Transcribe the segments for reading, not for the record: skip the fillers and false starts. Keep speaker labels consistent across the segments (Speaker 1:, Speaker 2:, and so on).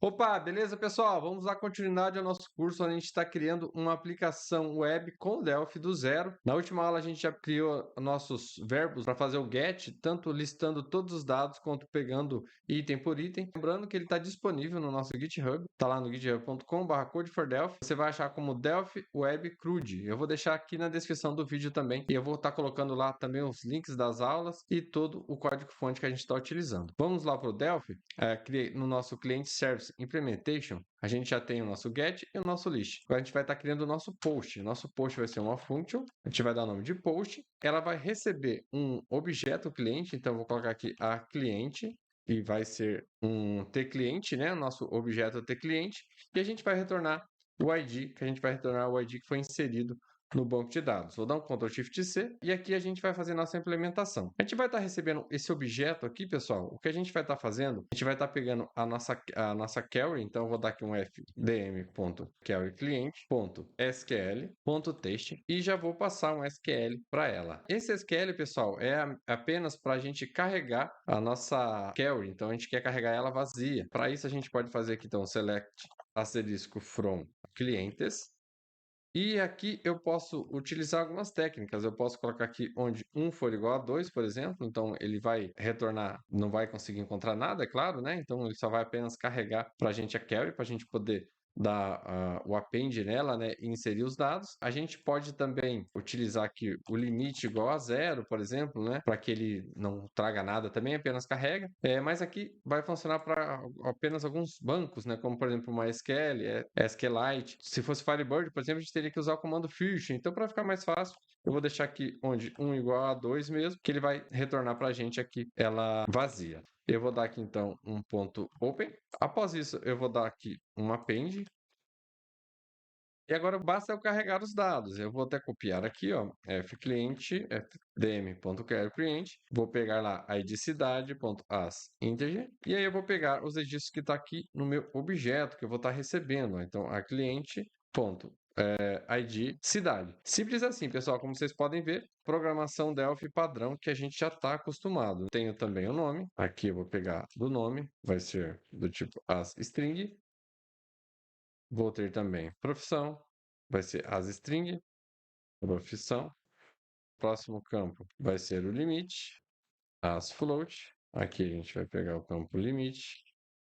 Speaker 1: Opa, beleza, pessoal? Vamos dar continuidade ao nosso curso, onde a gente está criando uma aplicação web com o Delphi do zero. Na última aula, a gente já criou nossos verbos para fazer o get, tanto listando todos os dados quanto pegando item por item. Lembrando que ele está disponível no nosso GitHub, está lá no github.com/code4delphi. Você vai achar como Delphi Web CRUD. Eu vou deixar aqui na descrição do vídeo também, e eu vou estar colocando lá também os links das aulas e todo o código-fonte que a gente está utilizando. Vamos lá para o Delphi, no nosso cliente service implementation, a gente já tem o nosso get e o nosso list. Agora a gente vai estar criando o nosso post. Nosso post vai ser uma function, a gente vai dar o nome de post, ela vai receber um objeto cliente, então eu vou colocar aqui a cliente, e vai ser um tClient, né? O nosso objeto tClient, e a gente vai retornar o ID, que a gente vai retornar o ID que foi inserido no banco de dados. Vou dar um Ctrl Shift C e aqui a gente vai fazer nossa implementação. A gente vai estar recebendo esse objeto aqui, pessoal. O que a gente vai estar fazendo? A gente vai estar pegando a nossa query, então eu vou dar aqui um fdm.queryclient.sql.text e já vou passar um SQL para ela. Esse SQL, pessoal, é apenas para a gente carregar a nossa query, então a gente quer carregar ela vazia. Para isso a gente pode fazer aqui então select asterisco from clientes. E aqui eu posso utilizar algumas técnicas. Eu posso colocar aqui onde 1 for igual a 2, por exemplo. Então, ele vai retornar, não vai conseguir encontrar nada, é claro, né? Então, ele só vai apenas carregar para a gente a query, para a gente poder dar o append nela, né, e inserir os dados. A gente pode também utilizar aqui o limite igual a 0, por exemplo, né, para que ele não traga nada também, apenas carrega. Mas aqui vai funcionar para apenas alguns bancos, né, como por exemplo o MySQL, SQLite. Se fosse Firebird, por exemplo, a gente teria que usar o comando fish. Então, para ficar mais fácil, eu vou deixar aqui onde 1 igual a 2 mesmo, que ele vai retornar para a gente aqui ela vazia. Eu vou dar aqui, então, um ponto open. Após isso, eu vou dar aqui um append. E agora basta eu carregar os dados. Eu vou até copiar aqui, ó, fclient, fdm.queryClient. Vou pegar lá id cidade.asInteger. E aí eu vou pegar os registros que está aqui no meu objeto, que eu vou estar recebendo. Então, a cliente. ID cidade. Simples assim, pessoal, como vocês podem ver, programação Delphi padrão que a gente já está acostumado. Tenho também o nome, aqui eu vou pegar do nome, vai ser do tipo asString. Vou ter também profissão, vai ser asString, profissão. Próximo campo vai ser o limite, asFloat. Aqui a gente vai pegar o campo limite.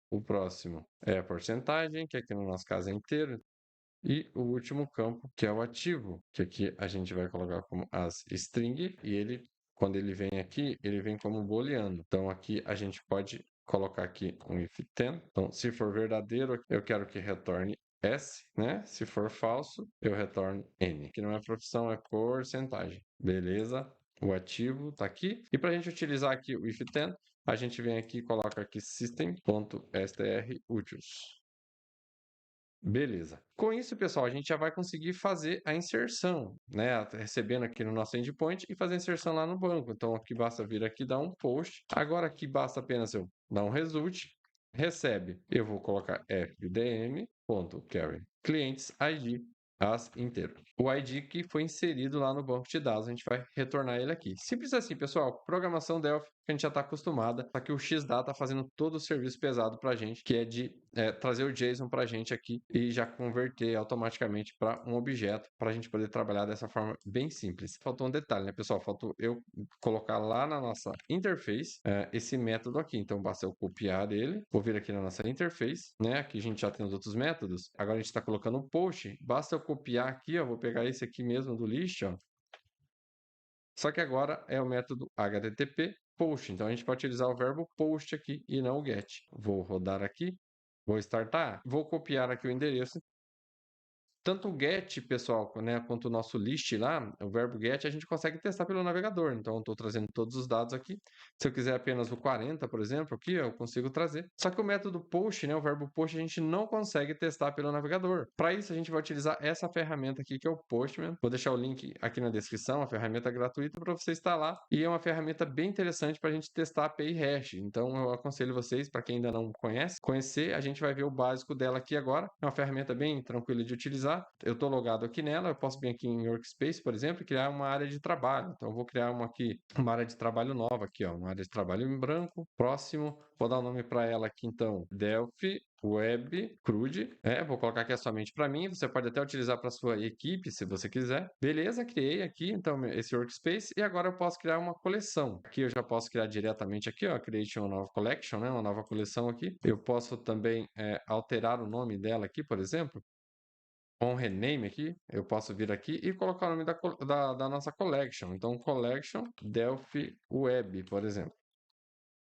Speaker 1: O próximo é a porcentagem, que aqui no nosso caso é inteiro. E o último campo, que é o ativo, que aqui a gente vai colocar como asString, e ele, quando ele vem aqui, ele vem como booleano. Então, aqui a gente pode colocar aqui um if 10. Então, se for verdadeiro, eu quero que retorne S, né? Se for falso, eu retorno N. Que não é profissão, é porcentagem. Beleza? O ativo está aqui. E para a gente utilizar aqui o if 10, a gente vem aqui e coloca aqui system.strUtils. Beleza. Com isso, pessoal, a gente já vai conseguir fazer a inserção, né? Recebendo aqui no nosso endpoint e fazer a inserção lá no banco. Então, aqui basta vir aqui dar um post. Agora, aqui basta apenas eu dar um result. Recebe. Eu vou colocar fdm.carry clientes ID as inteiro. O ID que foi inserido lá no banco de dados, a gente vai retornar ele aqui. Simples assim, pessoal. Programação Delphi, que a gente já está acostumada, só que o Xdata está fazendo todo o serviço pesado para a gente, que é de trazer o JSON para a gente aqui e já converter automaticamente para um objeto, para a gente poder trabalhar dessa forma bem simples. Faltou um detalhe, né, pessoal? Faltou eu colocar lá na nossa interface esse método aqui. Então, basta eu copiar ele, vou vir aqui na nossa interface, né? Aqui a gente já tem os outros métodos. Agora a gente está colocando um post, basta eu copiar aqui, ó, vou pegar esse aqui mesmo do list, ó. Só que agora é o método HTTP post. Então a gente pode utilizar o verbo post aqui e não o get. Vou rodar aqui, vou startar, vou copiar aqui o endereço. Tanto o get, pessoal, né, quanto o nosso list lá, o verbo get, a gente consegue testar pelo navegador. Então, eu estou trazendo todos os dados aqui. Se eu quiser apenas o 40, por exemplo, aqui, eu consigo trazer. Só que o método post, né, o verbo post, a gente não consegue testar pelo navegador. Para isso, a gente vai utilizar essa ferramenta aqui, que é o Postman. Vou deixar o link aqui na descrição, a ferramenta gratuita para você instalar. E é uma ferramenta bem interessante para a gente testar a API hash. Então, eu aconselho vocês, para quem ainda não conhece, conhecer. A gente vai ver o básico dela aqui agora. É uma ferramenta bem tranquila de utilizar. utilizar. Eu estou logado aqui nela, eu posso vir aqui em Workspace, por exemplo, e criar uma área de trabalho. Então, eu vou criar uma área de trabalho nova aqui, ó, uma área de trabalho em branco. Próximo, vou dar o nome para ela aqui, então, Delphi Web CRUD, vou colocar aqui somente para mim, você pode até utilizar para sua equipe, se você quiser. Beleza, criei aqui, então, esse workspace, e agora eu posso criar uma coleção. Aqui eu já posso criar diretamente aqui, ó, create uma nova collection, né, uma nova coleção aqui. Eu posso também alterar o nome dela aqui, por exemplo, com rename aqui, eu posso vir aqui e colocar o nome da nossa collection. Então, collection Delphi Web, por exemplo.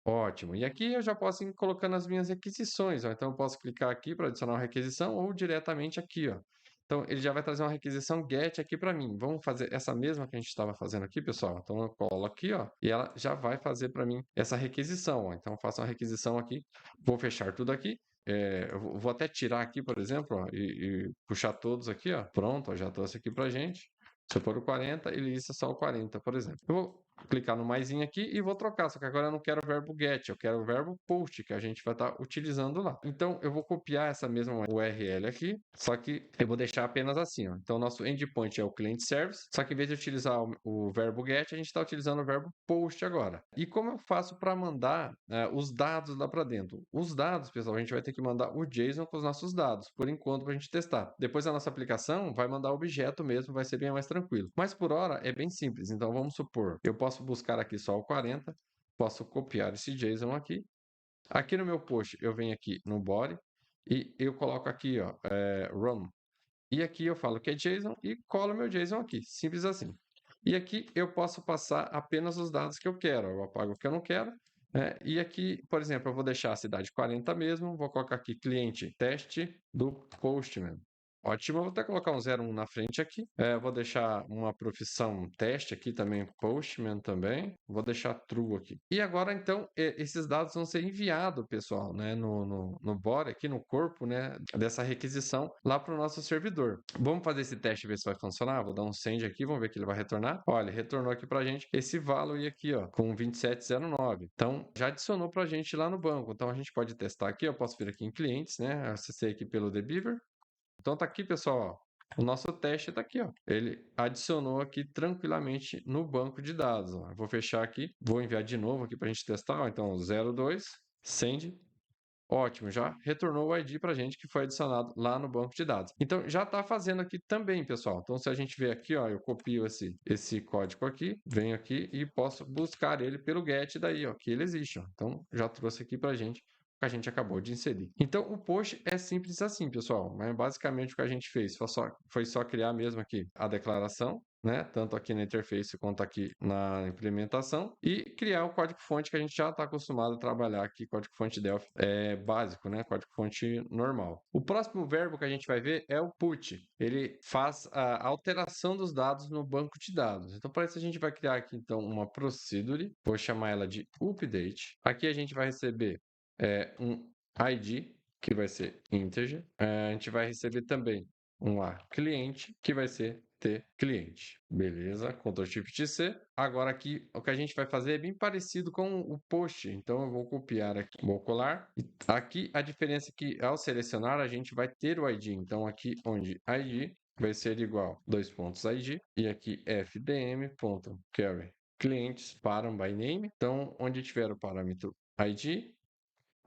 Speaker 1: Ótimo. E aqui eu já posso ir colocando as minhas requisições, ó. Então eu posso clicar aqui para adicionar uma requisição ou diretamente aqui, ó. Então ele já vai trazer uma requisição GET aqui para mim. Vamos fazer essa mesma que a gente estava fazendo aqui, pessoal. Então eu colo aqui, ó, e ela já vai fazer para mim essa requisição, ó. Então eu faço uma requisição aqui, vou fechar tudo aqui. Eu vou até tirar aqui, por exemplo, ó, e puxar todos aqui, ó. Pronto, ó, já trouxe aqui para gente. Se eu pôr o 40, ele lista só o 40, por exemplo. Eu vou clicar no maisinho aqui e vou trocar, só que agora eu não quero o verbo get, eu quero o verbo post, que a gente vai estar utilizando lá. Então, eu vou copiar essa mesma URL aqui, só que eu vou deixar apenas assim, ó. Então, nosso endpoint é o client service, só que em vez de utilizar o verbo get, a gente está utilizando o verbo post agora. E como eu faço para mandar os dados lá para dentro? Os dados, pessoal, a gente vai ter que mandar o JSON com os nossos dados, por enquanto, para a gente testar. Depois a nossa aplicação vai mandar objeto mesmo, vai ser bem mais tranquilo. Mas por hora é bem simples, então vamos supor, eu posso buscar aqui só o 40, posso copiar esse JSON aqui. Aqui no meu post, eu venho aqui no body e eu coloco aqui, ó, run. E aqui eu falo que é JSON e colo meu JSON aqui, simples assim. E aqui eu posso passar apenas os dados que eu quero, eu apago o que eu não quero. E aqui, por exemplo, eu vou deixar a cidade 40 mesmo, vou colocar aqui cliente teste do Postman. Ótimo, eu vou até colocar um 01 na frente aqui. Vou deixar uma profissão teste aqui também, Postman também. Vou deixar true aqui. E agora, então, esses dados vão ser enviados, pessoal, né, no body, aqui no corpo, né, dessa requisição, lá para o nosso servidor. Vamos fazer esse teste e ver se vai funcionar? Vou dar um send aqui, vamos ver que ele vai retornar. Olha, retornou aqui para a gente esse value aqui, ó, com 2709. Então, já adicionou para a gente lá no banco. Então, a gente pode testar aqui, eu posso vir aqui em clientes, né, acessei aqui pelo The Beaver. Então tá aqui, pessoal, ó. O nosso teste está aqui, ó. Ele adicionou aqui tranquilamente no banco de dados, ó. Eu vou fechar aqui, vou enviar de novo aqui para a gente testar, ó. Então 02 send. Ótimo, já retornou o ID para a gente que foi adicionado lá no banco de dados. Então já está fazendo aqui também, pessoal. Então se a gente ver aqui, ó, eu copio esse código aqui, venho aqui e posso buscar ele pelo get daí, ó, que ele existe, ó. Então já trouxe aqui para a gente que a gente acabou de inserir. Então, o post é simples assim, pessoal. Mas basicamente o que a gente fez foi só criar mesmo aqui a declaração, né? Tanto aqui na interface quanto aqui na implementação, e criar o código-fonte que a gente já está acostumado a trabalhar aqui, código-fonte Delphi básico, né? Código-fonte normal. O próximo verbo que a gente vai ver é o put. Ele faz a alteração dos dados no banco de dados. Então, para isso a gente vai criar aqui então uma procedure, vou chamar ela de update. Aqui a gente vai receber um ID, que vai ser integer. A gente vai receber também um A cliente, que vai ser T cliente. Beleza? Ctrl Shift C. Agora aqui, o que a gente vai fazer é bem parecido com o post. Então, eu vou copiar aqui, vou colar. E aqui, a diferença é que, ao selecionar, a gente vai ter o ID. Então, aqui onde ID vai ser igual, dois pontos ID, e aqui fdm.carry clientes para by name. Então, onde tiver o parâmetro ID,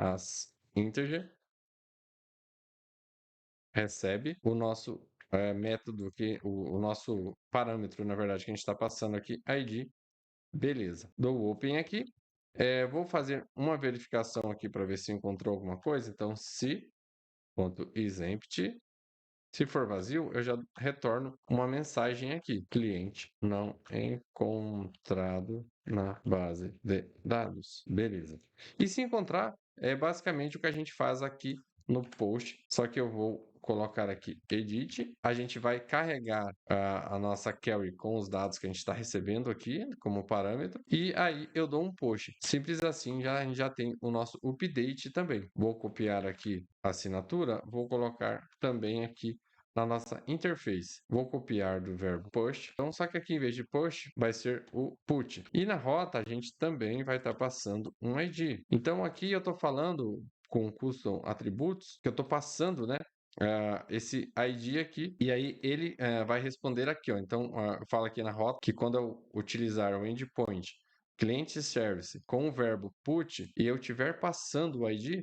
Speaker 1: as integer recebe o nosso método, o nosso parâmetro, na verdade, que a gente está passando aqui, ID, beleza. Dou open aqui, vou fazer uma verificação aqui para ver se encontrou alguma coisa, então se.isEmpty, se for vazio, eu já retorno uma mensagem aqui, cliente não encontrado na base de dados, beleza. E se encontrar, é basicamente o que a gente faz aqui no post, só que eu vou colocar aqui edit, a gente vai carregar a nossa query com os dados que a gente está recebendo aqui como parâmetro, e aí eu dou um post. Simples assim, a gente já tem o nosso update também. Vou copiar aqui a assinatura, vou colocar também aqui na nossa interface. Vou copiar do verbo post. Então, só que aqui em vez de post, vai ser o put. E na rota, a gente também vai estar passando um ID. Então, aqui eu estou falando com custom atributos, que eu estou passando, né, esse ID aqui, e aí ele vai responder aqui, ó. Então, fala aqui na rota que quando eu utilizar o endpoint client service com o verbo put e eu estiver passando o ID,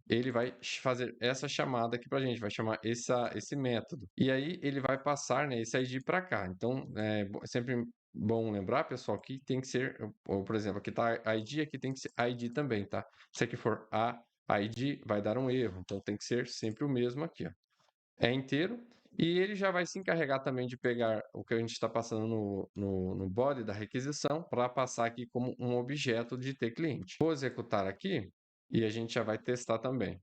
Speaker 1: ele vai fazer essa chamada aqui para a gente, vai chamar esse método. E aí ele vai passar, né, esse ID para cá. Então, é sempre bom lembrar, pessoal, que tem que ser, ou, por exemplo, aqui tá ID, aqui tem que ser ID também, tá? Se aqui for a ID, vai dar um erro. Então, tem que ser sempre o mesmo aqui, ó. É inteiro. E ele já vai se encarregar também de pegar o que a gente está passando no body da requisição para passar aqui como um objeto de tclient. Vou executar aqui e a gente já vai testar também.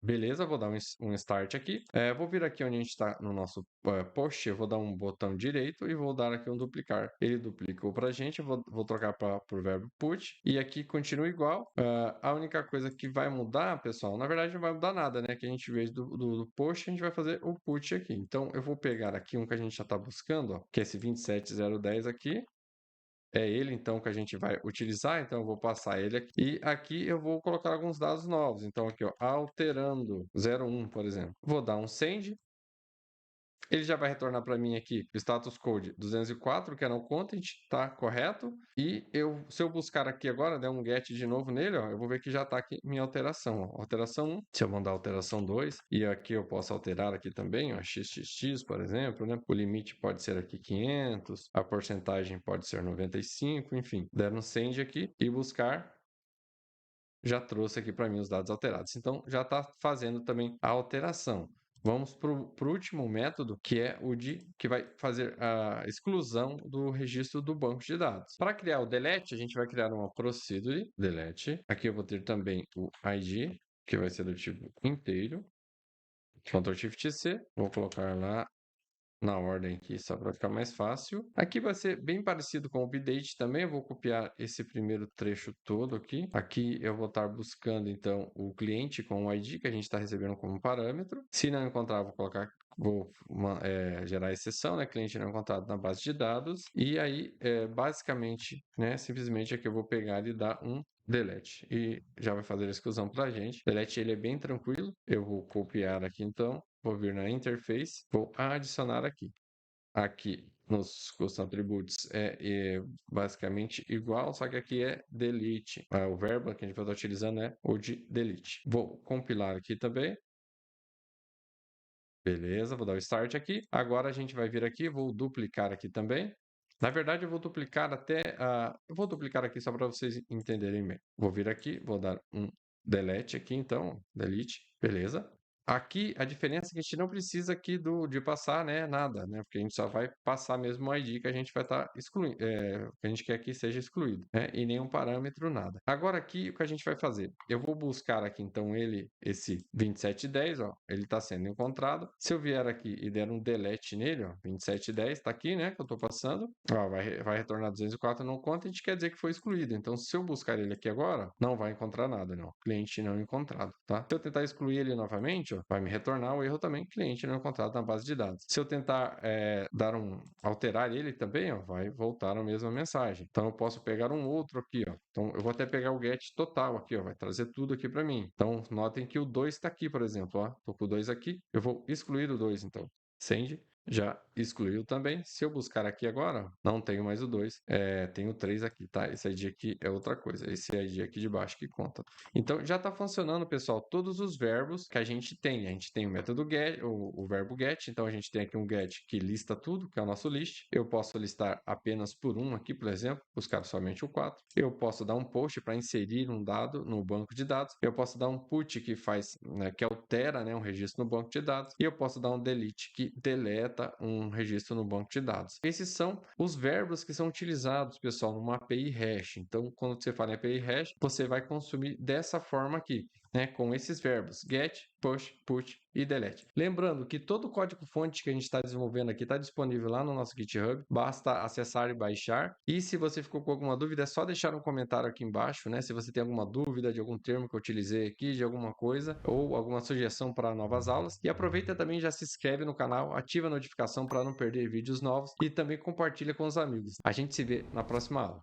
Speaker 1: Beleza, vou dar um start aqui. Vou vir aqui onde a gente está no nosso post, eu vou dar um botão direito e vou dar aqui um duplicar. Ele duplicou para a gente, eu vou trocar para o verbo put. E aqui continua igual. A única coisa que vai mudar, pessoal, na verdade não vai mudar nada, né? Que a gente veio do post, a gente vai fazer o put aqui. Então, eu vou pegar aqui um que a gente já está buscando, ó, que é esse 27010 aqui. É ele, então, que a gente vai utilizar. Então, eu vou passar ele aqui. E aqui eu vou colocar alguns dados novos. Então, aqui, ó, alterando 01, por exemplo. Vou dar um send. Ele já vai retornar para mim aqui o status code 204, que é no content, tá correto. E se eu buscar aqui agora, der um get de novo nele, ó, eu vou ver que já está aqui minha alteração. Ó, alteração 1, se eu mandar alteração 2, e aqui eu posso alterar aqui também, ó, xxx, por exemplo, né? O limite pode ser aqui 500, a porcentagem pode ser 95, enfim. Der um send aqui e buscar, já trouxe aqui para mim os dados alterados. Então, já está fazendo também a alteração. Vamos para o último método, que é o que vai fazer a exclusão do registro do banco de dados. Para criar o delete, a gente vai criar uma procedure delete. Aqui eu vou ter também o ID, que vai ser do tipo inteiro. Ctrl Shift C, vou colocar lá na ordem aqui, só para ficar mais fácil. Aqui vai ser bem parecido com o update também. Eu vou copiar esse primeiro trecho todo aqui. Aqui eu vou estar buscando, então, o cliente com o ID que a gente está recebendo como parâmetro. Se não encontrar, vou gerar exceção, né? Cliente não encontrado na base de dados. E aí, basicamente, né? Simplesmente aqui eu vou pegar e dar um delete e já vai fazer a exclusão para a gente. Delete ele é bem tranquilo. Eu vou copiar aqui então. Vou vir na interface, vou adicionar aqui. Aqui nos custom attributes é basicamente igual, só que aqui é delete. O verbo que a gente vai estar utilizando é o de delete. Vou compilar aqui também. Beleza, vou dar o start aqui. Agora a gente vai vir aqui, vou duplicar aqui também. Na verdade, eu vou duplicar eu vou duplicar aqui só para vocês entenderem bem. Vou vir aqui, vou dar um delete aqui, então, delete, beleza. Aqui, a diferença é que a gente não precisa aqui de passar, né, nada, né, porque a gente só vai passar mesmo o ID que a gente vai estar excluindo, que a gente quer que seja excluído, né, e nenhum parâmetro, nada. Agora aqui, o que a gente vai fazer? Eu vou buscar aqui, então, esse 2710, ó, ele está sendo encontrado. Se eu vier aqui e der um delete nele, ó, 2710, está aqui, né, que eu estou passando, ó, vai retornar 204 não conta, a gente quer dizer que foi excluído. Então, se eu buscar ele aqui agora, não vai encontrar nada, não. Cliente não encontrado, tá? Se eu tentar excluir ele novamente, ó, vai me retornar o erro também, cliente não encontrado na base de dados. Se eu tentar alterar ele também, ó, vai voltar a mesma mensagem. Então, eu posso pegar um outro aqui, ó. Então, eu vou até pegar o get total aqui, ó, vai trazer tudo aqui para mim. Então, notem que o 2 está aqui, por exemplo, ó. Tô com o 2 aqui, eu vou excluir o 2, então. Send, já excluiu também. Se eu buscar aqui agora, não tenho mais o 2, tenho o 3 aqui, tá? Esse ID aqui é outra coisa, esse ID aqui de baixo que conta. Então, já está funcionando, pessoal, todos os verbos que a gente tem. A gente tem o método get, o verbo get, então a gente tem aqui um get que lista tudo, que é o nosso list. Eu posso listar apenas por um aqui, por exemplo, buscar somente o 4. Eu posso dar um post para inserir um dado no banco de dados. Eu posso dar um put que faz, né, que altera, né, um registro no banco de dados. E eu posso dar um delete que deleta um registro no banco de dados. Esses são os verbos que são utilizados, pessoal, numa API hash. Então, quando você fala em API hash, você vai consumir dessa forma aqui, né, com esses verbos get, push, put e delete. Lembrando que todo o código-fonte que a gente está desenvolvendo aqui está disponível lá no nosso GitHub, basta acessar e baixar. E se você ficou com alguma dúvida, é só deixar um comentário aqui embaixo, né? Se você tem alguma dúvida de algum termo que eu utilizei aqui, de alguma coisa, ou alguma sugestão para novas aulas. E aproveita também, já se inscreve no canal, ativa a notificação para não perder vídeos novos e também compartilha com os amigos. A gente se vê na próxima aula.